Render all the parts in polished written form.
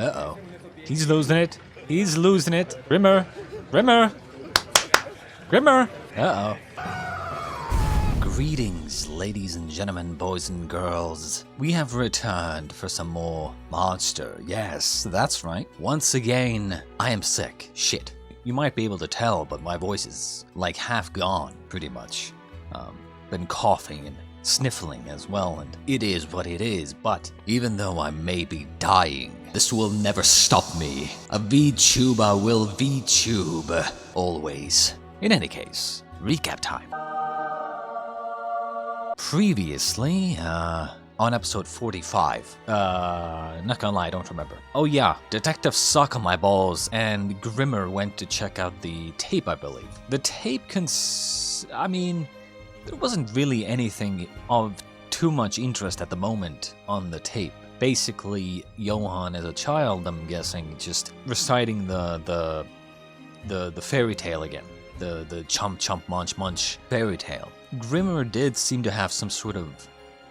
Uh-oh. He's losing it. He's losing it. Grimmer. Grimmer. Grimmer. Uh-oh. Greetings, ladies and gentlemen, boys and girls. We have returned for some more monster. Yes, that's right. Once again, I am sick. Shit. You might be able to tell, but my voice is like half gone, pretty much. Been coughing and sniffling as well, and it is what it is. But even though I may be dying, this will never stop me. A VTuber will VTube always. In any case, recap time. Previously, on episode 45, not gonna lie, I don't remember. Oh yeah, Detective Suk on my balls and Grimmer went to check out the tape, I believe. The tape I mean, there wasn't really anything of too much interest at the moment on the tape. Basically, Johan as a child, I'm guessing, just reciting the fairy tale again. The chomp chomp munch munch fairy tale. Grimmer did seem to have some sort of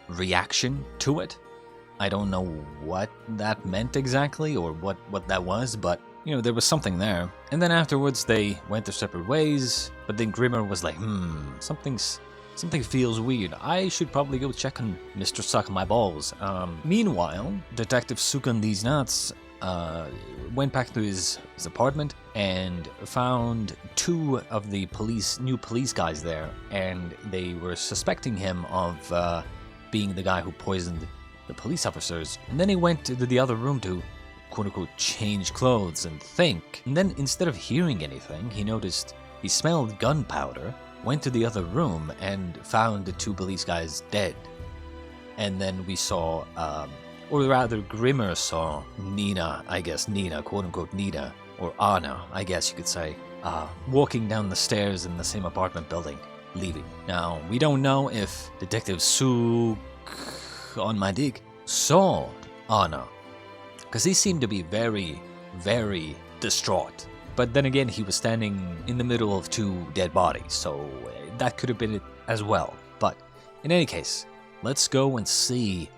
reaction to it. I don't know what that meant exactly or what that was, but you know, there was something there. And then afterwards they went their separate ways, but then Grimmer was like, something feels weird. I should probably go check on Mr. Suck on my balls. Meanwhile, Detective Suk and these nuts went back to his apartment and found two of the new police guys there, and they were suspecting him of being the guy who poisoned the police officers. And then he went to the other room to quote-unquote change clothes and think. And then instead of hearing anything, he smelled gunpowder, went to the other room and found the two police guys dead. And then we saw, or rather Grimmer saw Nina, quote-unquote Nina, or Anna, I guess you could say, walking down the stairs in the same apartment building, leaving. Now, we don't know if Detective Suk on my dick saw Anna, because he seemed to be very, very distraught. But then again, he was standing in the middle of two dead bodies, so that could have been it as well. But in any case, let's go and see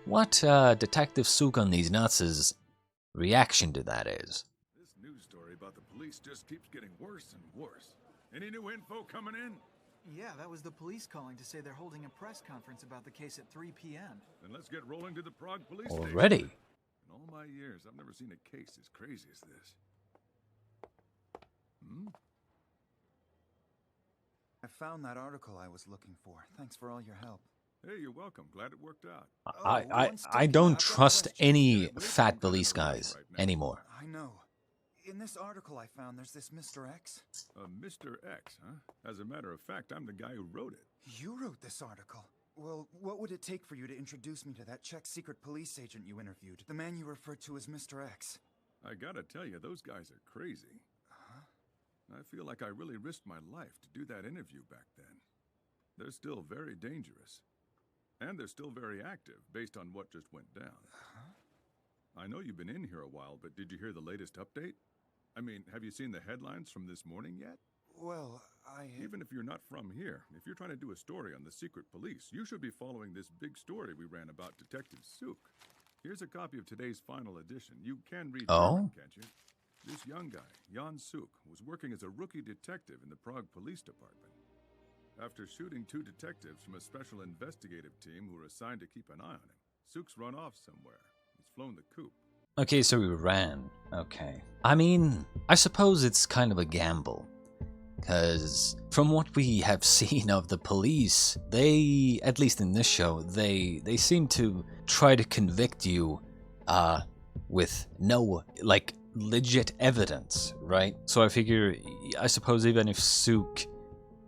what Detective Suk on these nuts' reaction to that is. This news story about the police just keeps getting worse and worse. Any new info coming in? Yeah, that was the police calling to say they're holding a press conference about the case at 3 p.m. Then let's get rolling to the Prague police Already? station. In all my years, I've never seen a case as crazy as this. I found that article I was looking for. Thanks for all your help. Hey, you're welcome. Glad it worked out. I don't trust any fat police guys anymore. I know. In this article I found, there's this Mr. X. Mr. X, huh? As a matter of fact, I'm the guy who wrote it. You wrote this article? Well, what would it take for you to introduce me to that Czech secret police agent you interviewed? The man you referred to as Mr. X. I gotta tell you, those guys are crazy. I feel like I really risked my life to do that interview back then. They're still very dangerous. And they're still very active, based on what just went down. I know you've been in here a while, but did you hear the latest update? I mean, have you seen the headlines from this morning yet? Well, Even if you're not from here, if you're trying to do a story on the secret police, you should be following this big story we ran about Detective Suk. Here's a copy of today's final edition. You can read German, can't you? This young guy, Johan and Suk, was working as a rookie detective in the Prague Police Department. After shooting two detectives from a special investigative team who were assigned to keep an eye on him, Suk's run off somewhere. He's flown the coop. Okay, so he ran. Okay. I mean, I suppose it's kind of a gamble. Because from what we have seen of the police, they, at least in this show, they seem to try to convict you with no, like, legit evidence, right? So I suppose even if Suk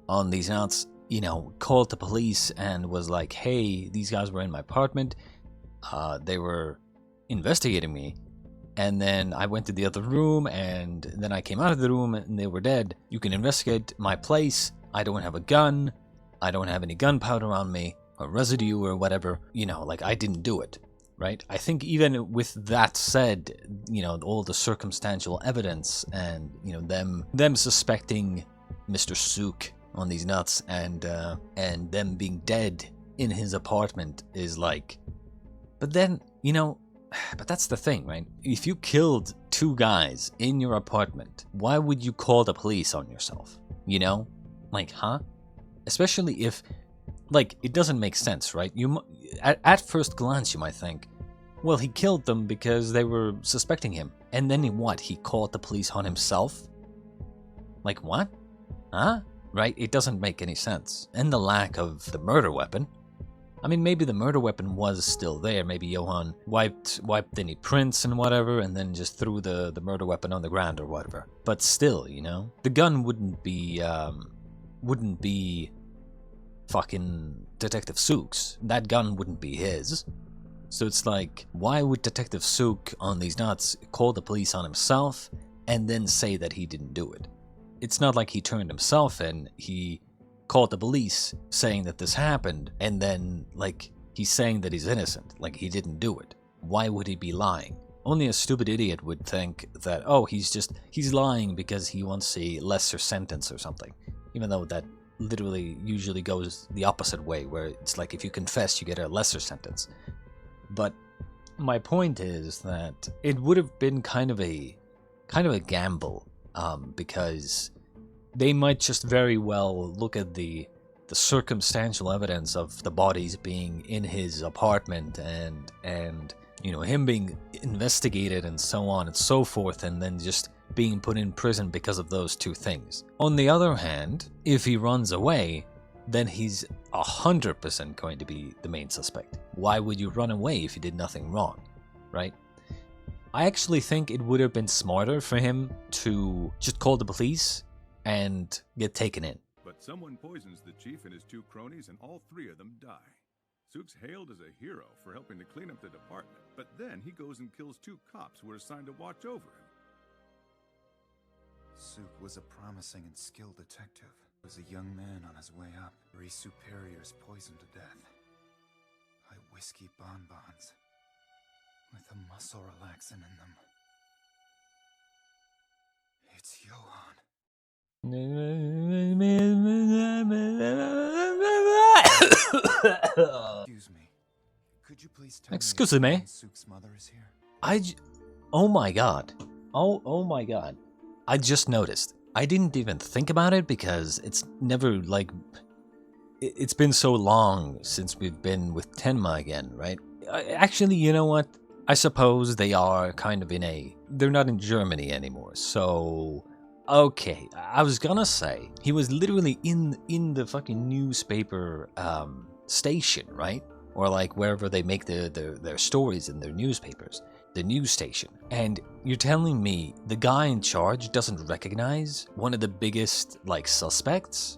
on these nuts, you know, called the police and was like, hey, these guys were in my apartment, they were investigating me, and then I went to the other room, and then I came out of the room and they were dead. You can investigate my place. I don't have a gun. I don't have any gunpowder on me, or residue or whatever. You know, like, I didn't do it. Right? I think even with that said, you know, all the circumstantial evidence and, you know, them suspecting Mr. Suk on these nuts and them being dead in his apartment is like, but then, you know, But that's the thing, right? If you killed 2 guys in your apartment, why would you call the police on yourself? You know? Like, huh? Especially if, like, it doesn't make sense, right? At first glance, you might think, well, he killed them because they were suspecting him. And then what? He called the police on himself? Like, what? Huh? Right? It doesn't make any sense. And the lack of the murder weapon. I mean, maybe the murder weapon was still there. Maybe Johan wiped any prints and whatever, and then just threw the murder weapon on the ground or whatever. But still, you know, the gun wouldn't be fucking Detective Suk's. That gun wouldn't be his. So it's like, why would Detective Suk on these nuts call the police on himself and then say that he didn't do it? It's not like he turned himself in. He called the police saying that this happened, and then, like, he's saying that he's innocent, like he didn't do it. Why would he be lying? Only a stupid idiot would think that, oh, he's lying because he wants a lesser sentence or something. Even though that literally usually goes the opposite way, where it's like if you confess, you get a lesser sentence. But my point is that it would have been kind of a gamble, because they might just very well look at the circumstantial evidence of the bodies being in his apartment and you know, him being investigated and so on and so forth, and then just being put in prison because of those 2 things. On the other hand, if he runs away, then he's 100% going to be the main suspect. Why would you run away if you did nothing wrong, right? I actually think it would have been smarter for him to just call the police and get taken in. But someone poisons the chief and his 2 cronies, and all 3 of them die. Suk's hailed as a hero for helping to clean up the department, but then he goes and kills 2 cops who were assigned to watch over him. Suk was a promising and skilled detective. He was a young man on his way up. 3 superiors poisoned to death by whiskey bonbons with a muscle relaxant in them. It's Johan. Excuse me. Could you please tell Excuse me me? if Suk's mother is here? Oh my god. Oh my god. I just noticed. I didn't even think about it because it's never, like, it's been so long since we've been with Tenma again, right? Actually, you know what? I suppose they are kind of they're not in Germany anymore, so okay. I was gonna say, he was literally in the fucking newspaper station, right? Or like wherever they make their stories in their newspapers. The news station. And you're telling me the guy in charge doesn't recognize one of the biggest, like, suspects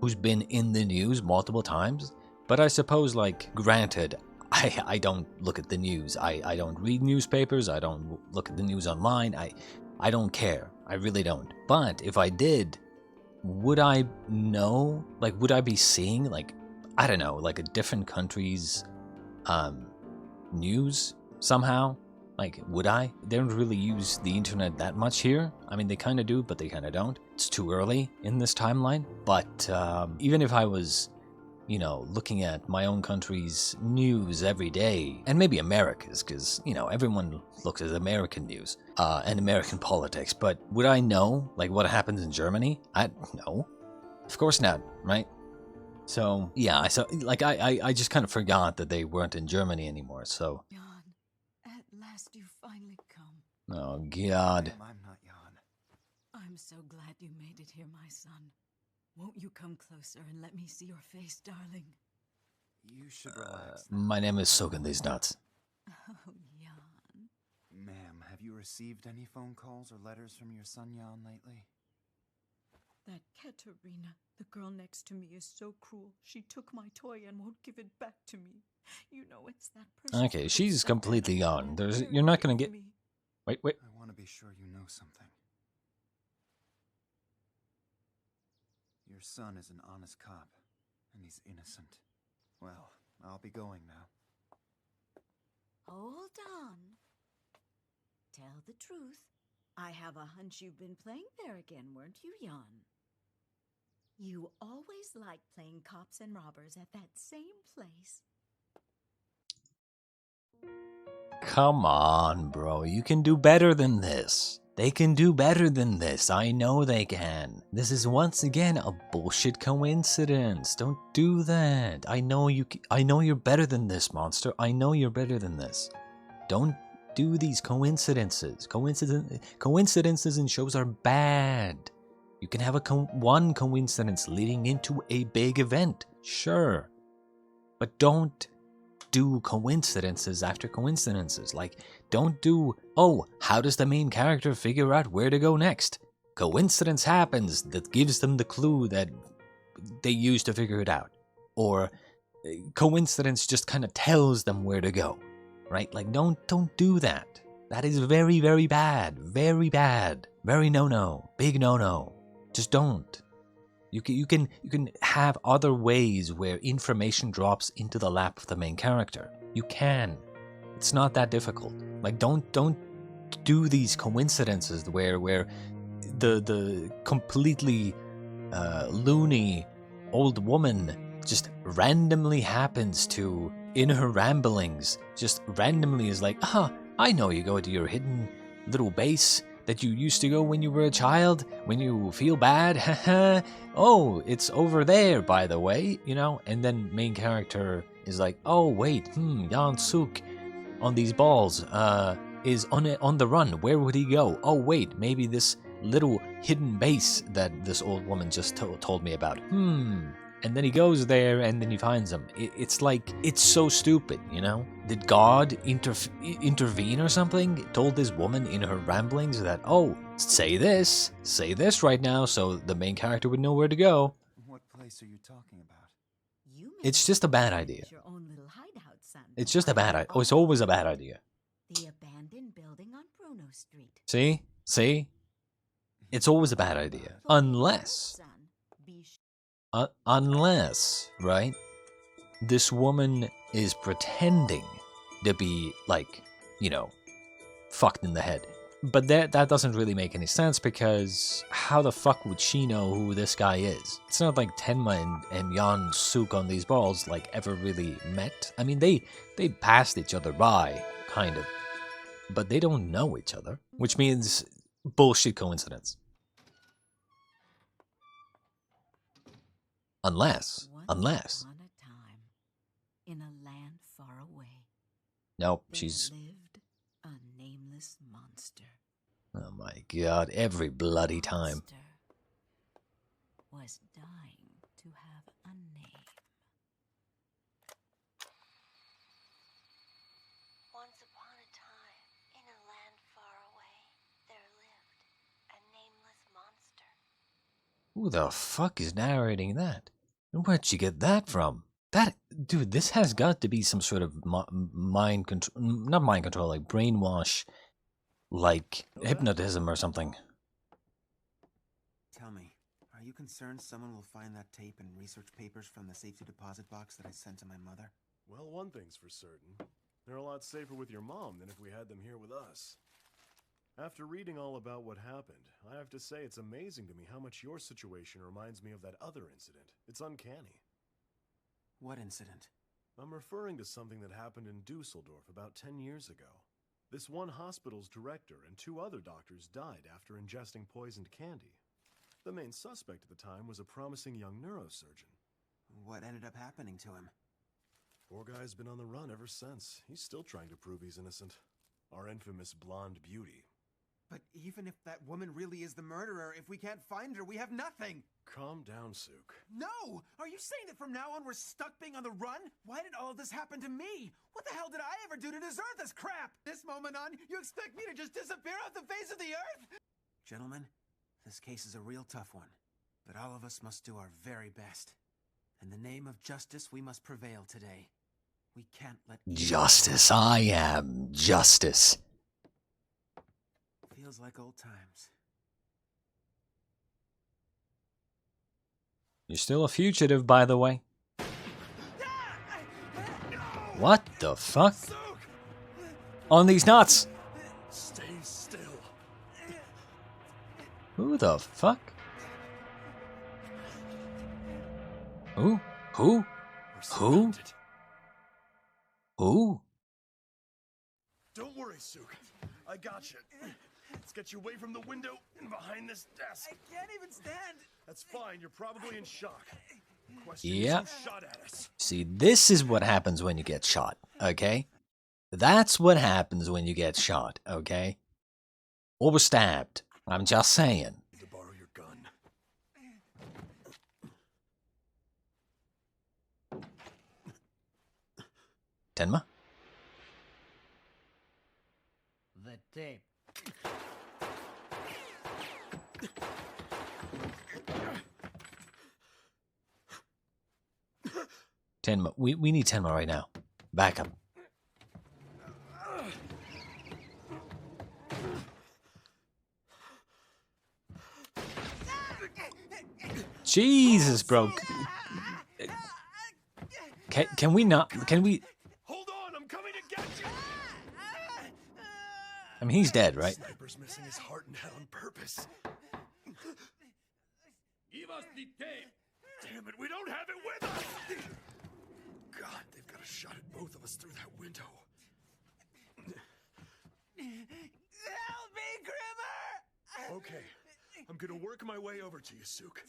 who's been in the news multiple times? But I suppose, like, granted, I don't look at the news. I don't read newspapers. I don't look at the news online. I don't care. I really don't. But if I did, would I know? Like, would I be seeing, like, I don't know, like a different country's news somehow? Like, would I? They don't really use the internet that much here. I mean, they kind of do, but they kind of don't. It's too early in this timeline. But even if I was, you know, looking at my own country's news every day, and maybe America's, because, you know, everyone looks at American news and American politics, but would I know, like, what happens in Germany? No. Of course not, right? So, yeah, I just kind of forgot that they weren't in Germany anymore, so... At last you finally come. Oh, God. Ma'am, I'm not Jan. I'm so glad you made it here, my son. Won't you come closer and let me see your face, darling? You should relax. now. My name is Suk and these nuts. Oh, Jan. Ma'am, have you received any phone calls or letters from your son Jan lately? That Katerina, the girl next to me, is so cruel. She took my toy and won't give it back to me. You know, it's that person. Okay, she's completely gone. You're not gonna get... Wait. I want to be sure you know something. Your son is an honest cop, and he's innocent. Well, I'll be going now. Hold on. Tell the truth. I have a hunch you've been playing there again, weren't you, Jan? You always liked playing cops and robbers at that same place. Come on, bro. You can do better than this. They can do better than this. I know they can. This is once again a bullshit coincidence. Don't do that. I know you're better than this, monster. I know you're better than this. Don't do these coincidences. Coincidences in shows are bad. You can have one coincidence leading into a big event, sure. But don't do coincidences after coincidences. Like, don't do, oh, how does the main character figure out where to go next? Coincidence happens that gives them the clue that they use to figure it out. Or coincidence just kind of tells them where to go, right? Like, don't do that. That is very, very bad. Very bad. Very no-no. Big no-no. Just don't. You can have other ways where information drops into the lap of the main character. You can. It's not that difficult. Like, don't do these coincidences where the completely loony old woman just randomly happens to, in her ramblings, just randomly is like, I know you go to your hidden little base that you used to go when you were a child, when you feel bad, haha. Oh, it's over there, by the way, you know? And then main character is like, oh, wait, Johan Suk on these balls is on the run. Where would he go? Oh, wait, maybe this little hidden base that this old woman just told me about. And then he goes there, and then he finds them. It's like, it's so stupid, you know? Did God intervene or something? Told this woman in her ramblings that, oh, say this right now, so the main character would know where to go. What place are you talking about? It's just a bad idea. Your own little hideout, son. It's just a bad idea. Oh, it's always a bad idea. The abandoned building on Bruno Street. See? It's always a bad idea. Unless, right, this woman is pretending to be, like, you know, fucked in the head. But that doesn't really make any sense, because how the fuck would she know who this guy is? It's not like Tenma and Johan Suk on these balls, like, ever really met. I mean, they passed each other by, kind of. But they don't know each other, which means bullshit coincidence. Unless. Once upon a time, in a land far away, Nope, there she's. lived a nameless monster. Oh my god, every bloody time. Monster was dying to have a name. Once upon a time, in a land far away, there lived a nameless monster. Who the fuck is narrating that? And where'd she get that from? Dude, this has got to be some sort of mind control, not mind control, like brainwash, like hypnotism or something. Tell me, are you concerned someone will find that tape and research papers from the safety deposit box that I sent to my mother? Well, one thing's for certain. They're a lot safer with your mom than if we had them here with us. After reading all about what happened, I have to say it's amazing to me how much your situation reminds me of that other incident. It's uncanny. What incident? I'm referring to something that happened in Dusseldorf about 10 years ago. This one hospital's director and 2 other doctors died after ingesting poisoned candy. The main suspect at the time was a promising young neurosurgeon. What ended up happening to him? Poor guy's been on the run ever since. He's still trying to prove he's innocent. Our infamous blonde beauty. But even if that woman really is the murderer, if we can't find her, we have nothing! Calm down, Suk. No! Are you saying that from now on we're stuck being on the run? Why did all of this happen to me? What the hell did I ever do to deserve this crap? This moment on, you expect me to just disappear off the face of the earth? Gentlemen, this case is a real tough one. But all of us must do our very best. In the name of justice, we must prevail today. We can't let... Justice, I am justice. Feels like old times. You're still a fugitive, by the way. What the fuck? On these nuts! Stay still. Who the fuck? Who? Who? We're surrounded. Who? Don't worry, Suk. I got you. Let's get you away from the window and behind this desk. I can't even stand. That's fine. You're probably in shock. Question Yeah. is who shot at us. See, this is what happens when you get shot, okay? That's what happens when you get shot, okay? Or stabbed. I'm just saying. To borrow your gun. Tenma? The tape. Tenma, we need Tenma right now. Back up. Jesus, bro. Can we not? Can we? Hold on, I'm coming to get you. I mean, he's dead, right? Sniper's missing his heart and head on purpose. Give us the tape. Damn it, we don't have it with us. God, they've got a shot at both of us through that window. Help me, Grimmer! Okay, I'm gonna work my way over to you, Suk.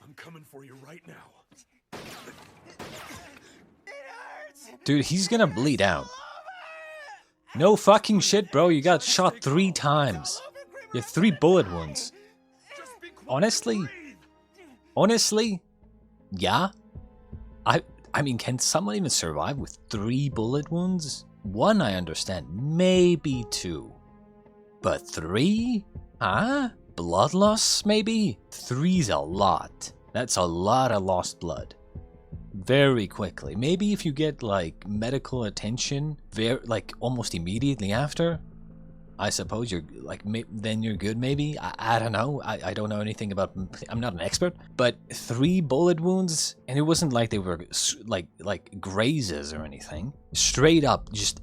I'm coming for you right now. It hurts! Dude, he's gonna bleed out. No fucking shit, bro. You got shot 3 times. You have 3 bullet wounds. Just be quiet. Honestly? Breathe. Honestly? Yeah? I mean, can someone even survive with 3 bullet wounds? 1 I understand, maybe 2. But 3? Huh? Blood loss, maybe? 3's a lot. That's a lot of lost blood. Very quickly. Maybe if you get, like, medical attention, like, almost immediately after, I suppose you're, like, then you're good, maybe? I don't know. I don't know anything about... I'm not an expert. But 3 bullet wounds, and it wasn't like they were, like grazes or anything. Straight up, just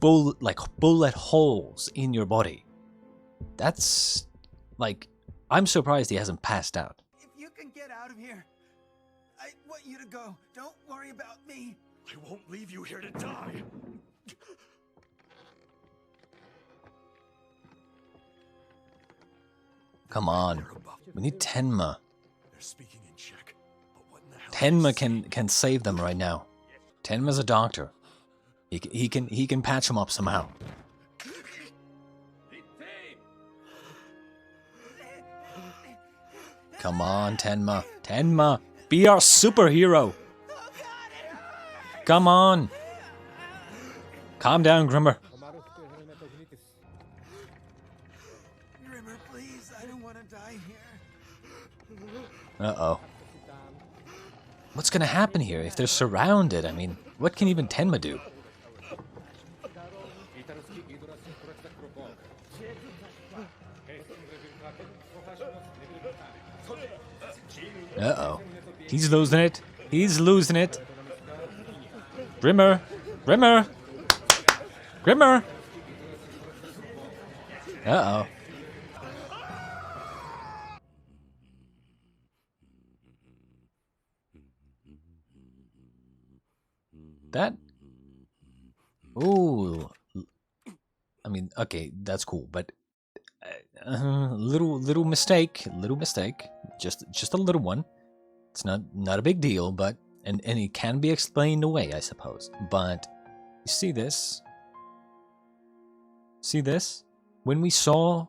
bullet holes in your body. That's, like... I'm surprised he hasn't passed out. If you can get out of here, I want you to go. Don't worry about me. I won't leave you here to die. Come on. We need Tenma. They're speaking in Czech, but what in the hell? Tenma can save them right now. Tenma's a doctor. He can patch them up somehow. The tape. Come on, Tenma. Tenma, be our superhero. Come on. Calm down, Grimmer. Grimmer, please. I don't want to die here. Uh-oh. What's gonna happen here if they're surrounded? I mean, what can even Tenma do? Uh-oh. He's losing it. He's losing it. Grimmer. Grimmer. Grimmer. Uh-oh. That... Ooh. I mean, okay, that's cool, but... little mistake. Little mistake. Just a little one. It's not a big deal, but... And it can be explained away, I suppose. But... You see this? See this? When we saw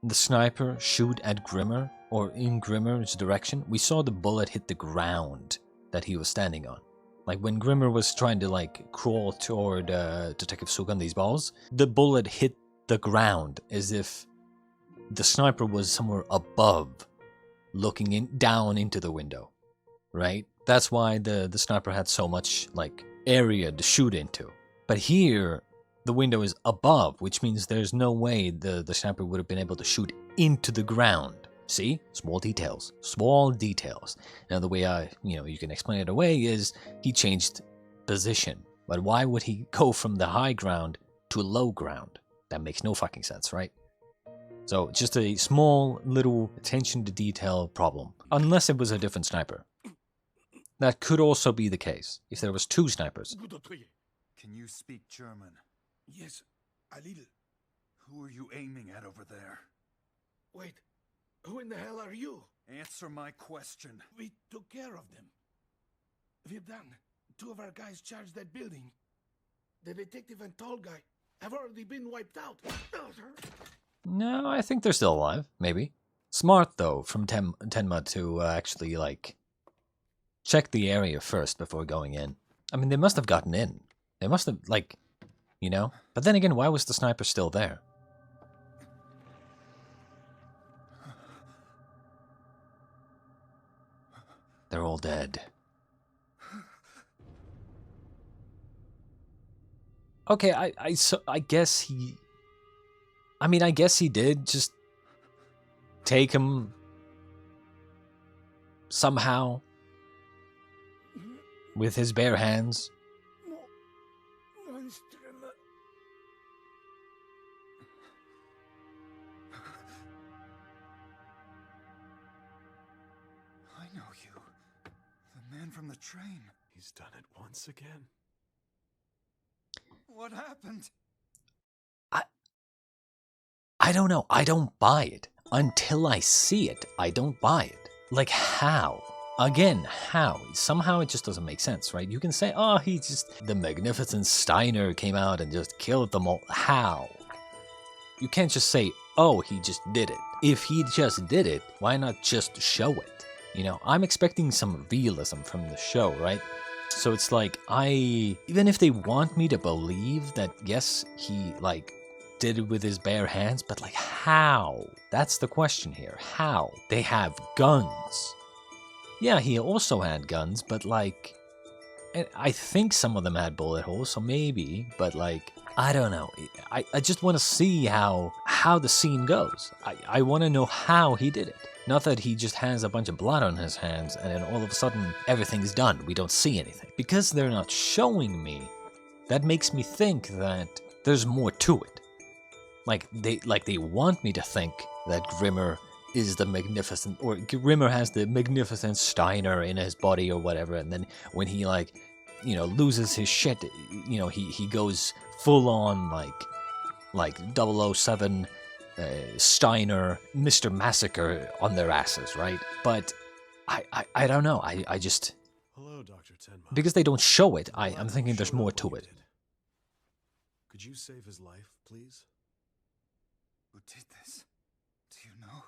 the sniper shoot at Grimmer, or in Grimmer's direction, we saw the bullet hit the ground that he was standing on. Like when Grimmer was trying to like crawl toward Detective Suk on these balls, the bullet hit the ground as if the sniper was somewhere above, looking down into the window, right? That's why the sniper had so much like area to shoot into. But here, the window is above, which means there's no way the sniper would have been able to shoot into the ground. See? Small details. Small details. Now the way you can explain it away is he changed position. But why would he go from the high ground to low ground? That makes no fucking sense, right? So just a small little attention to detail problem. Unless it was a different sniper. That could also be the case if there was 2 snipers. Can you speak German? Yes, a little. Who are you aiming at over there? Wait, who in the hell are you? Answer my question. We took care of them. We're done. 2 of our guys charged that building. The detective and tall guy have already been wiped out. No, I think they're still alive. Maybe. Smart though from Tenma to actually like check the area first before going in. I mean, they must have gotten in. They must have like, you know. But then again, why was the sniper still there? They're all dead. Okay, I guess he... I mean, I guess he did just take him somehow with his bare hands. I know you. The man from the train. He's done it once again. What happened? I don't know. I don't buy it. Until I see it, I don't buy it. Like, how? Again, how? Somehow it just doesn't make sense, right? You can say, oh, he just... The magnificent Steiner came out and just killed them all. How? You can't just say, oh, he just did it. If he just did it, why not just show it? You know, I'm expecting some realism from the show, right? So it's like, even if they want me to believe that, yes, he, like, did it with his bare hands, but, like, how? That's the question here. How? They have guns. Yeah, he also had guns, but, like, I think some of them had bullet holes, so maybe, but, like, I don't know. I just want to see how the scene goes. I want to know how he did it. Not that he just has a bunch of blood on his hands and then all of a sudden everything's done. We don't see anything. Because they're not showing me, that makes me think that there's more to it. Like they want me to think that Grimmer is the magnificent, or Grimmer has the magnificent Steiner in his body or whatever, and then when he, like, you know, loses his shit, you know, he goes full on like 007 Steiner, Mr. Massacre on their asses, right? But I don't know. I just... Hello, Dr. Tenma. Because they don't show it, I'm thinking there's more to it. Could you save his life, please? Who did this? Do you know?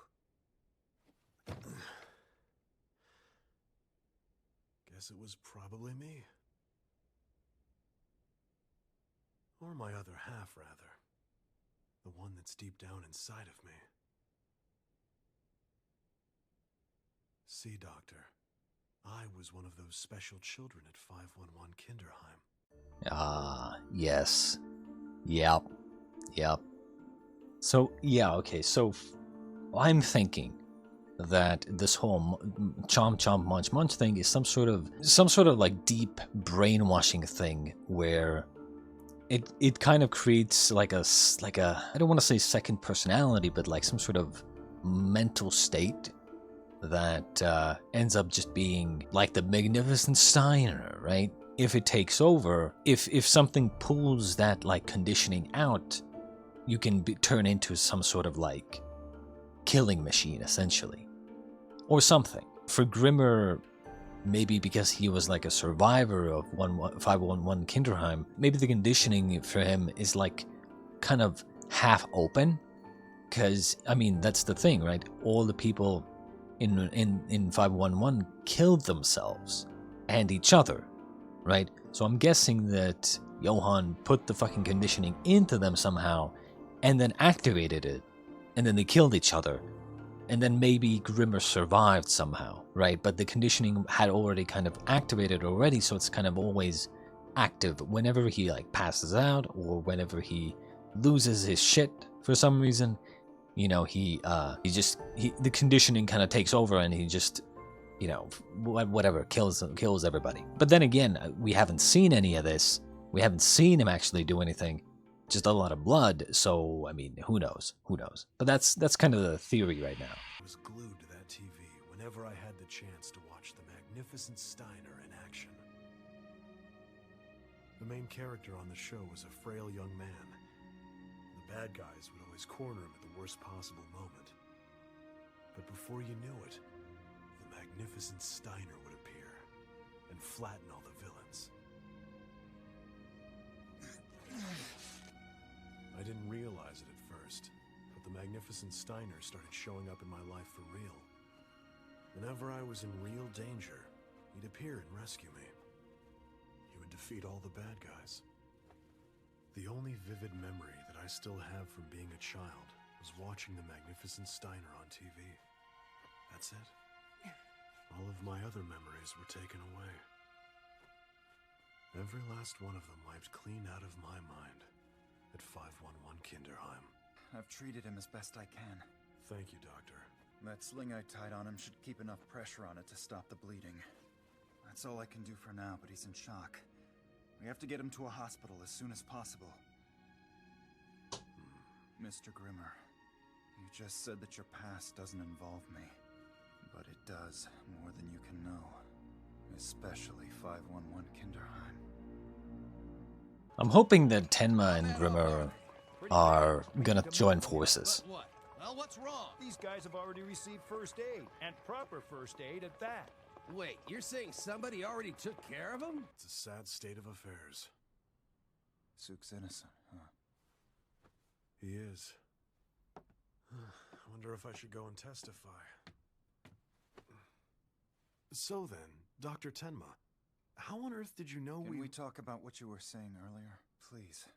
Guess it was probably me. Or my other half, rather. The one that's deep down inside of me. See, Doctor, I was one of those special children at 511 Kinderheim. Ah, yes. Yep. So, yeah, okay, so I'm thinking that this whole chomp chomp munch munch thing is some sort of like deep brainwashing thing where it kind of creates like a I don't want to say second personality, but like some sort of mental state that ends up just being like the magnificent Steiner, right? If it takes over, if something pulls that like conditioning out, you can turn into some sort of like killing machine essentially, or something. For Grimmer, maybe because he was like a survivor of 511 Kinderheim, maybe the conditioning for him is like kind of half open. Because, I mean, that's the thing, right? All the people in 511 killed themselves and each other, right? So I'm guessing that Johan put the fucking conditioning into them somehow and then activated it, and then they killed each other. And then maybe Grimmer survived somehow, right? But the conditioning had already kind of activated already, so it's kind of always active whenever he like passes out or whenever he loses his shit for some reason. You know, the conditioning kind of takes over and he just, you know, whatever, kills everybody. But then again, we haven't seen any of this. We haven't seen him actually do anything. Just a lot of blood, so, I mean, who knows? But that's kind of the theory right now. I was glued to that TV whenever I had the chance to watch the magnificent Steiner in action. The main character on the show was a frail young man. The bad guys would always corner him at the worst possible moment. But before you knew it, the magnificent Steiner would appear and flatten all the villains. I didn't realize it at first, but the magnificent Steiner started showing up in my life for real. Whenever I was in real danger, he'd appear and rescue me. He would defeat all the bad guys. The only vivid memory that I still have from being a child was watching the magnificent Steiner on TV. That's it. All of my other memories were taken away. Every last one of them wiped clean out of my mind at 511 Kinderheim. I've treated him as best I can. Thank you, Doctor. That sling I tied on him should keep enough pressure on it to stop the bleeding. That's all I can do for now, but he's in shock. We have to get him to a hospital as soon as possible. Mr. Grimmer, you just said that your past doesn't involve me. But it does, more than you can know. Especially 511 Kinderheim. I'm hoping that Tenma and Grimmer are gonna join forces. What? Well, what's wrong? These guys have already received first aid, and proper first aid at that. Wait, you're saying somebody already took care of him? It's a sad state of affairs. Suk's innocent, huh? He is. I wonder if I should go and testify. So then, Dr. Tenma, how on earth did you know Can we talk about what you were saying earlier? Please.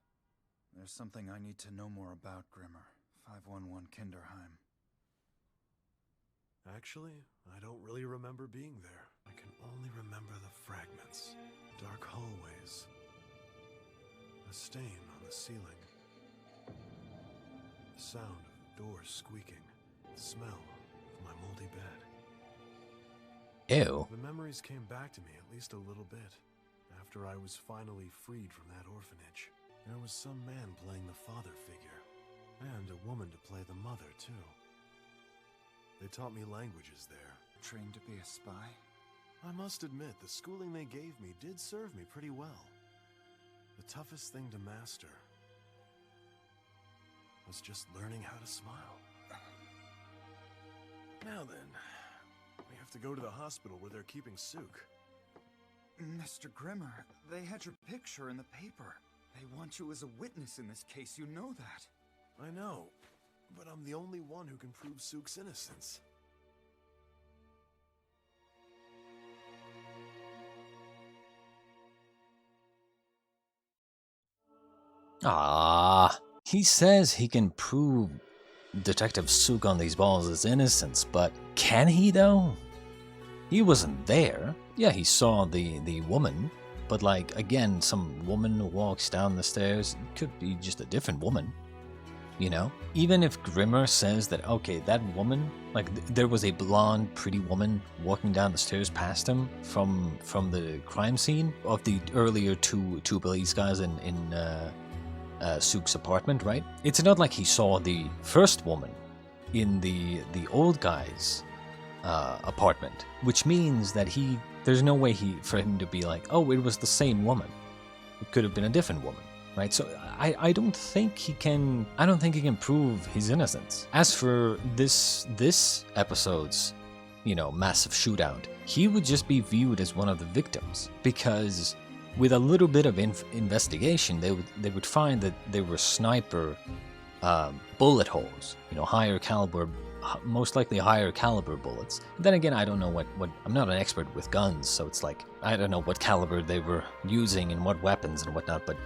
There's something I need to know more about, Grimmer. 511 Kinderheim. Actually, I don't really remember being there. I can only remember the fragments. Dark hallways. A stain on the ceiling. The sound of doors squeaking. The smell of my moldy bed. Ew. The memories came back to me at least a little bit. After I was finally freed from that orphanage, there was some man playing the father figure. And a woman to play the mother, too. They taught me languages there. Trained to be a spy? I must admit, the schooling they gave me did serve me pretty well. The toughest thing to master was just learning how to smile. Now then, we have to go to the hospital where they're keeping Suk. Mr. Grimmer, they had your picture in the paper. They want you as a witness in this case, you know that. I know, but I'm the only one who can prove Suk's innocence. Ah, he says he can prove Detective Suk on these balls is innocence, but can he though? He wasn't there. Yeah, he saw the woman, but like, again, some woman who walks down the stairs, it could be just a different woman, you know? Even if Grimmer says that, okay, that woman, like, there was a blonde, pretty woman walking down the stairs past him from the crime scene of the earlier two police guys in Suk's apartment, right? It's not like he saw the first woman in the old guy's apartment, which means that there's no way for him to be like, oh, it was the same woman. It could have been a different woman, right? So I don't think he can prove his innocence. As for this episode's, massive shootout, he would just be viewed as one of the victims, because with a little bit of investigation, they would find that there were sniper bullet holes, higher caliber, most likely higher caliber bullets. Then again, I don't know what I'm not an expert with guns, so it's like, I don't know what caliber they were using and what weapons and whatnot, but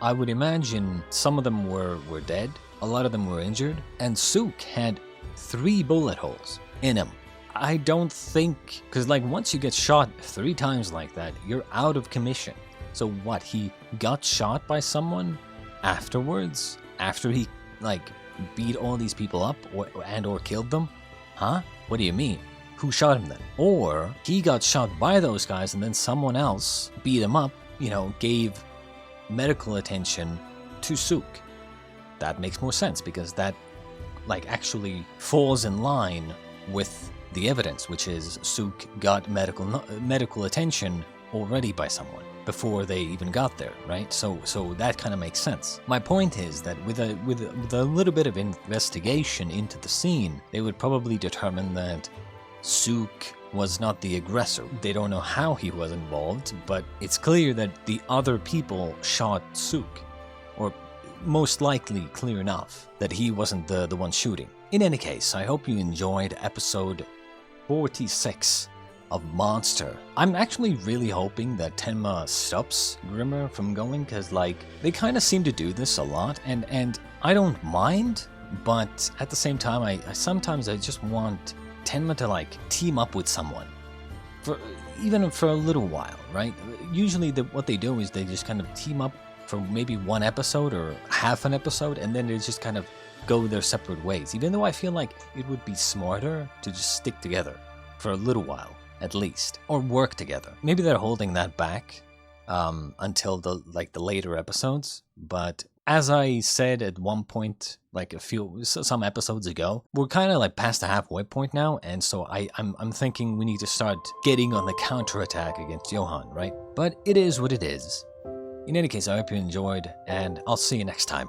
I would imagine some of them were dead, a lot of them were injured, and Suk had 3 bullet holes in him. I don't think, because like once you get shot 3 times like that, you're out of commission. So what, he got shot by someone afterwards? After he like beat all these people up or killed them? Huh? What do you mean? Who shot him then? Or he got shot by those guys and then someone else beat him up, gave medical attention to Suk. That makes more sense, because that like actually falls in line with the evidence, which is Suk got medical attention already by someone. before they even got there, right? So that kind of makes sense. My point is that with a little bit of investigation into the scene, they would probably determine that Suk was not the aggressor. They don't know how he was involved, but it's clear that the other people shot Suk, or most likely clear enough that he wasn't the one shooting. In any case, I hope you enjoyed episode 46 of Monster. I'm actually really hoping that Tenma stops Grimmer from going, because like they kind of seem to do this a lot, and I don't mind, but at the same time I sometimes just want Tenma to like team up with someone for even for a little while, right? Usually what they do is they just kind of team up for maybe one episode or half an episode, and then they just kind of go their separate ways, even though I feel like it would be smarter to just stick together for a little while at least, or work together. Maybe they're holding that back until the later episodes, but as I said at one point, like some episodes ago, we're kind of like past the halfway point now, and so I'm thinking we need to start getting on the counterattack against Johan, right? But it is what it is. In any case, I hope you enjoyed, and I'll see you next time.